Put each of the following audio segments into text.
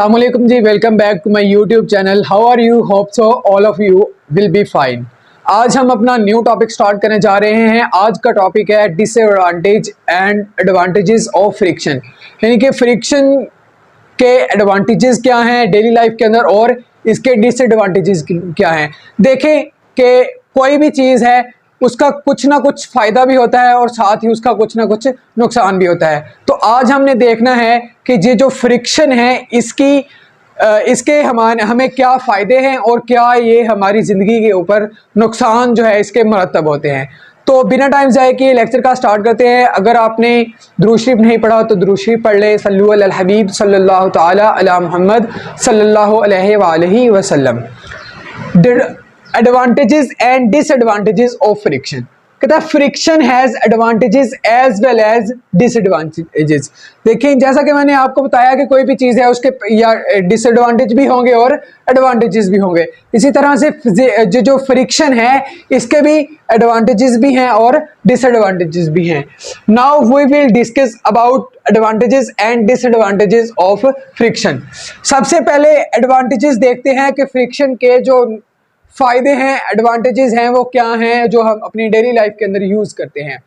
अस्सलामुअलैकुम जी, welcome back to my YouTube channel. How are you? Hope so all of you will be fine. आज हम अपना new topic start करने जा रहे हैं। आज का टॉपिक है disadvantage and advantages of friction, यानी कि फ्रिक्शन के एडवांटेजेस क्या हैं डेली लाइफ के अंदर और इसके डिसएडवांटेजेस क्या हैं। देखें कि कोई भी चीज़ है उसका कुछ ना कुछ फ़ायदा भी होता है और साथ ही उसका कुछ ना कुछ नुकसान भी होता है। तो आज हमने देखना है कि ये जो फ्रिक्शन है इसके हमें क्या फ़ायदे हैं और क्या ये हमारी ज़िंदगी के ऊपर नुकसान जो है इसके मरतब होते हैं। तो बिना टाइम ज़ाय किए लेक्चर का स्टार्ट करते हैं। अगर आपने दुरूद शरीफ नहीं पढ़ा तो दुरूद शरीफ पढ़ ले। सल्लु अलल हबीब सल्लल्लाहु ताला अला मुहम्मद सल्लल्लाहु अलैहि वसल्लम। Advantages and disadvantages of friction. कहता है friction has advantages as well as disadvantages. देखिए, जैसा कि मैंने आपको बताया कि कोई भी चीज़ है उसके या डिसएडवांटेज भी होंगे और एडवांटेजेस भी होंगे। इसी तरह से जो फ्रिक्शन है इसके भी एडवांटेजेस भी हैं और डिसएडवांटेजेस भी हैं। Now we will discuss about advantages and disadvantages of friction. सबसे पहले एडवांटेजेस देखते हैं कि फ्रिक्शन के जो फ़ायदे हैं, एडवांटेजेस हैं, वो क्या हैं जो हम अपनी डेली लाइफ के अंदर यूज़ करते हैं।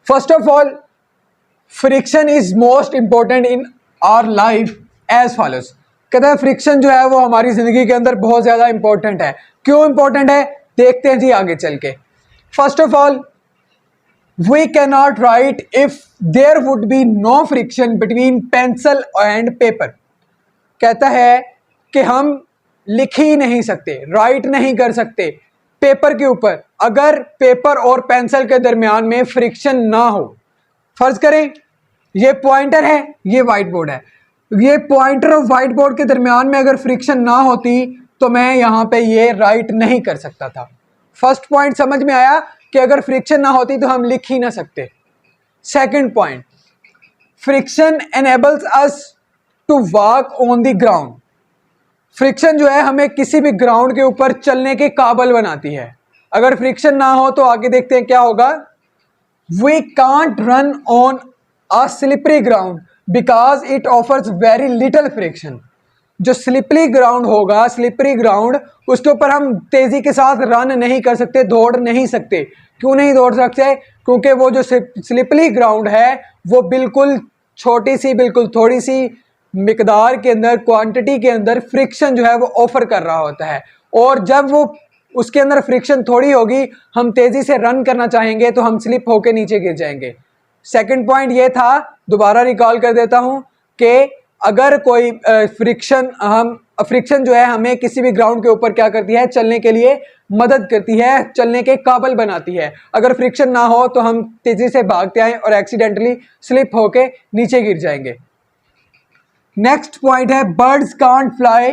First of all, friction is most important in our life as follows. कहते हैं फ्रिक्शन जो है वो हमारी ज़िंदगी के अंदर बहुत ज़्यादा इंपॉर्टेंट है। क्यों इंपॉर्टेंट है देखते हैं जी आगे चल के। First of all, we can not write if there would be no friction between pencil and paper. कहता है कि हम लिख ही नहीं सकते, राइट नहीं कर सकते पेपर के ऊपर अगर पेपर और पेंसिल के दरमियान में फ्रिक्शन ना हो। फर्ज करें ये पॉइंटर है, ये वाइट बोर्ड है, ये पॉइंटर और वाइट बोर्ड के दरमियान में अगर फ्रिक्शन ना होती तो मैं यहाँ पे ये राइट नहीं कर सकता था। फर्स्ट पॉइंट समझ में आया कि अगर फ्रिक्शन ना होती तो हम लिख ही ना सकते। Second point, friction enables us to walk on the ground. Friction जो है हमें किसी भी ग्राउंड के ऊपर चलने के काबिल बनाती है। अगर फ्रिक्शन ना हो तो आगे देखते हैं क्या होगा। We can't run on a slippery ground because it offers very little friction. जो स्लिपरी ग्राउंड होगा, स्लिपरी ग्राउंड, उसके ऊपर हम तेजी के साथ रन नहीं कर सकते, दौड़ नहीं सकते। क्यों नहीं दौड़ सकते? क्योंकि वो जो स्लिपरी ग्राउंड है वो बिल्कुल छोटी सी, बिल्कुल थोड़ी सी मिकदार के अंदर, क्वांटिटी के अंदर फ्रिक्शन जो है वो ऑफर कर रहा होता है। और जब वो उसके अंदर फ्रिक्शन थोड़ी होगी, हम तेजी से रन करना चाहेंगे तो हम स्लिप होके नीचे गिर जाएंगे। सेकंड पॉइंट ये था, दोबारा रिकॉल कर देता हूं कि अगर कोई फ्रिक्शन जो है हमें किसी भी ग्राउंड के ऊपर क्या करती है, चलने के लिए मदद करती है, चलने के काबिल बनाती है। अगर फ्रिक्शन ना हो तो हम तेजी से भागते आए और एक्सीडेंटली स्लिप होके नीचे गिर जाएंगे। नेक्स्ट पॉइंट है, birds can't fly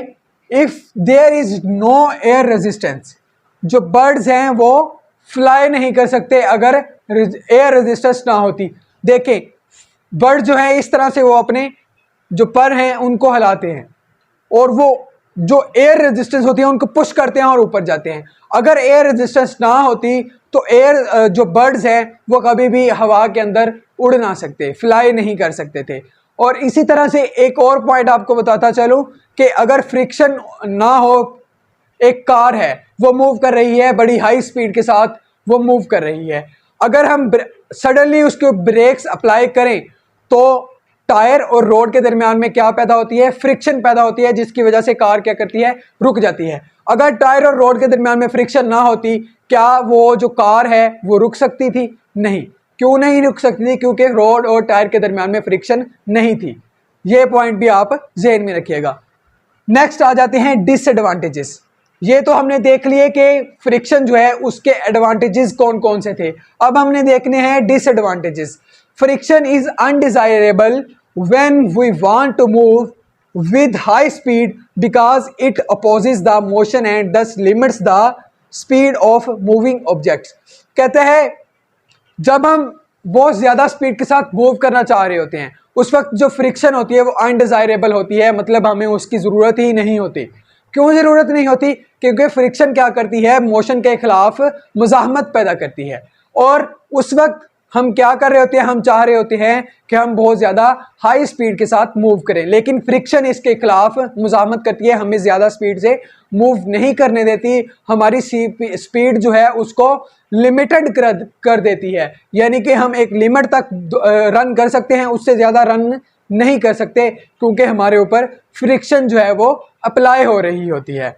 if there is no air resistance. जो बर्ड्स हैं वो फ्लाई नहीं कर सकते अगर एयर रेजिस्टेंस ना होती। देखें, बर्ड जो है इस तरह से वो अपने जो पर हैं उनको हिलाते हैं और वो जो एयर रेजिस्टेंस होती है उनको पुश करते हैं और ऊपर जाते हैं। अगर एयर रेजिस्टेंस ना होती तो जो बर्ड्स हैं वो कभी भी हवा के अंदर उड़ ना सकते, फ्लाई नहीं कर सकते थे। और इसी तरह से एक और पॉइंट आपको बताता चलूं कि अगर फ्रिक्शन ना हो, एक कार है वो मूव कर रही है, बड़ी हाई स्पीड के साथ वो मूव कर रही है, अगर हम सडनली उसके ब्रेक्स अप्लाई करें तो टायर और रोड के दरमियान में क्या पैदा होती है, फ्रिक्शन पैदा होती है, जिसकी वजह से कार क्या करती है, रुक जाती है। अगर टायर और रोड के दरमियान में फ्रिक्शन ना होती, क्या वो जो कार है वो रुक सकती थी? नहीं। क्यों नहीं रुक सकती थी? क्योंकि रोड और टायर के दरमियान में फ्रिक्शन नहीं थी। ये पॉइंट भी आप ज़हन में रखिएगा। नेक्स्ट आ जाते हैं डिसएडवांटेजेस। ये तो हमने देख लिए कि फ्रिक्शन जो है उसके एडवांटेजेस कौन कौन से थे। अब हमने देखने हैं disadvantages. Friction is undesirable when we want to move with high speed because it opposes the motion and thus limits the speed of moving objects। कहते हैं जब हम बहुत ज़्यादा स्पीड के साथ मूव करना चाह रहे होते हैं उस वक्त जो फ्रिक्शन होती है वो अनडिजायरेबल होती है, मतलब हमें उसकी ज़रूरत ही नहीं होती। क्यों ज़रूरत नहीं होती? क्योंकि फ्रिक्शन क्या करती है, मोशन के खिलाफ मुज़ाहमत पैदा करती है और उस वक्त हम क्या कर रहे होते हैं, हम चाह रहे होते हैं कि हम बहुत ज़्यादा हाई स्पीड के साथ मूव करें, लेकिन फ्रिक्शन इसके खिलाफ मुज़ाहमत करती है, हमें ज़्यादा स्पीड से मूव नहीं करने देती, हमारी स्पीड जो है उसको लिमिटेड कर देती है, यानी कि हम एक लिमिट तक रन कर सकते हैं, उससे ज़्यादा रन नहीं कर सकते, क्योंकि हमारे ऊपर फ्रिक्शन जो है वो अप्लाई हो रही होती है।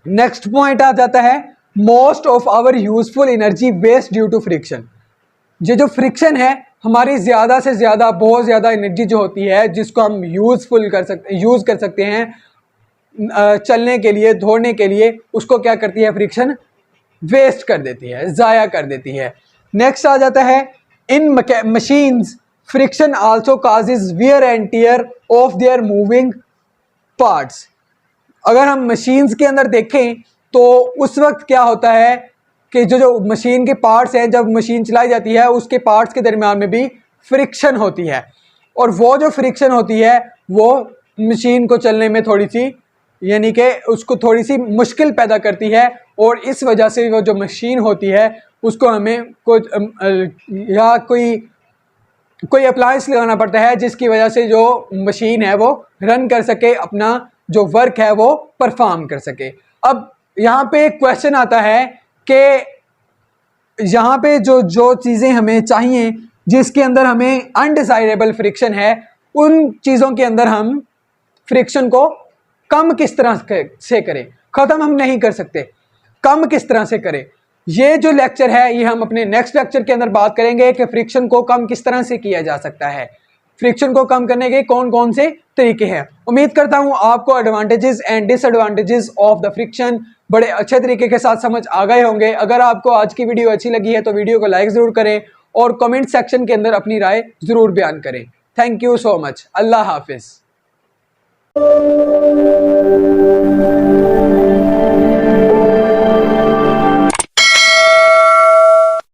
नेक्स्ट पॉइंट आ जाता है, most of our useful energy waste due to friction. ये जो फ्रिक्शन है, हमारी ज़्यादा से ज़्यादा, बहुत ज़्यादा एनर्जी जो होती है जिसको हम यूज़ कर सकते हैं चलने के लिए, दौड़ने के लिए, उसको क्या करती है फ्रिक्शन, वेस्ट कर देती है, ज़ाया कर देती है। नेक्स्ट आ जाता है, in machines friction also causes wear and tear of their moving parts. अगर हम मशीन्स के अंदर देखें तो उस वक्त क्या होता है कि जो मशीन के पार्ट्स हैं, जब मशीन चलाई जाती है उसके पार्ट्स के दरमियान में भी फ्रिक्शन होती है, और वो जो फ्रिक्शन होती है वो मशीन को चलने में थोड़ी सी, यानी कि उसको थोड़ी सी मुश्किल पैदा करती है, और इस वजह से वो जो मशीन होती है उसको हमें कुछ या कोई अप्लायंस लगाना पड़ता है जिसकी वजह से जो मशीन है वो रन कर सके, अपना जो वर्क है वो परफॉर्म कर सके। अब यहाँ पे एक क्वेश्चन आता है कि यहाँ पे जो चीज़ें हमें चाहिए, जिसके अंदर हमें अनडिजायरेबल फ्रिक्शन है, उन चीज़ों के अंदर हम फ्रिक्शन को कम किस तरह से करें। ख़त्म हम नहीं कर सकते, कम किस तरह से करें। ये जो लेक्चर है ये हम अपने नेक्स्ट लेक्चर के अंदर बात करेंगे कि फ्रिक्शन को कम किस तरह से किया जा सकता है, फ्रिक्शन को कम करने के कौन कौन से तरीके हैं। उम्मीद करता हूं आपको advantages and disadvantages of the friction बड़े अच्छे तरीके के साथ समझ आ गए होंगे। अगर आपको आज की वीडियो अच्छी लगी है तो वीडियो को लाइक ज़रूर करें और कमेंट सेक्शन के अंदर अपनी राय ज़रूर बयान करें। Thank you so much. अल्लाह हाफिज़।